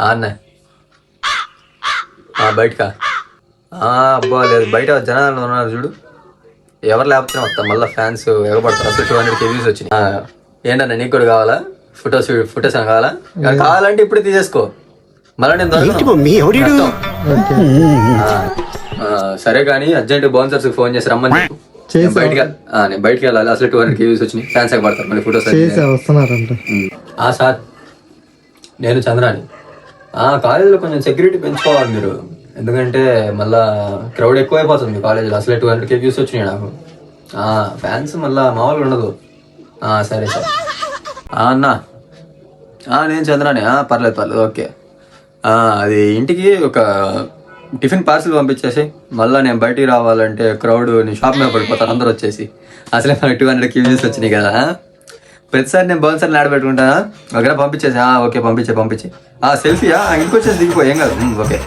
అన్న బయటకా అబ్బా లేదు, బయట జనాలు ఉన్నారు చూడు, ఎవరు లేకపోతే వస్తాం మళ్ళీ ఫ్యాన్స్ ఎగబడతారు. అసలు 200K వ్యూస్ వచ్చినాయి. ఏంటన్నా నీకు కూడా కావాలా? ఫొటోస్ కావాలా? కావాలంటే ఇప్పుడు తీసేసుకో, మళ్ళీ నేను సరే కానీ అర్జెంట్ బౌన్సర్స్ ఫోన్ చేసి రమ్మని నేను బయటికి వెళ్ళాలి. అసలు 200K వ్యూస్ వచ్చినాయి, ఫ్యాన్స్ ఎగబడతారు మళ్ళీ ఫొటోస్ వస్తున్నారంట. సార్ నేను చంద్రాని. కాలేజీలో కొంచెం సెక్యూరిటీ పెంచుకోవాలి మీరు, ఎందుకంటే మళ్ళా క్రౌడ్ ఎక్కువైపోతుంది మీ కాలేజీలో. అసలే 200K వ్యూస్ వచ్చినాయి నాకు. ఫ్యాన్స్ మళ్ళా మామూలుగా ఉండదు. సరే సార్ అన్నా, నేను చంద్రాని. పర్లేదు ఓకే. అది ఇంటికి ఒక టిఫిన్ పార్సిల్ పంపించేసి, మళ్ళీ నేను బయటికి రావాలంటే క్రౌడ్ నేను షాప్ మీద పడిపోతాను అందరూ వచ్చేసి. అసలే మనకి 200K వ్యూస్ వచ్చినాయి కదా, ప్రతిసారి నేను బౌన్సర్ని ఆడబెట్టుకుంటానా? ఒకవేళ పంపించేసి ఓకే పంపించే సెల్ఫీయా ఇంకొచ్చేసి దిగిపో, ఏం కాదు. ఓకే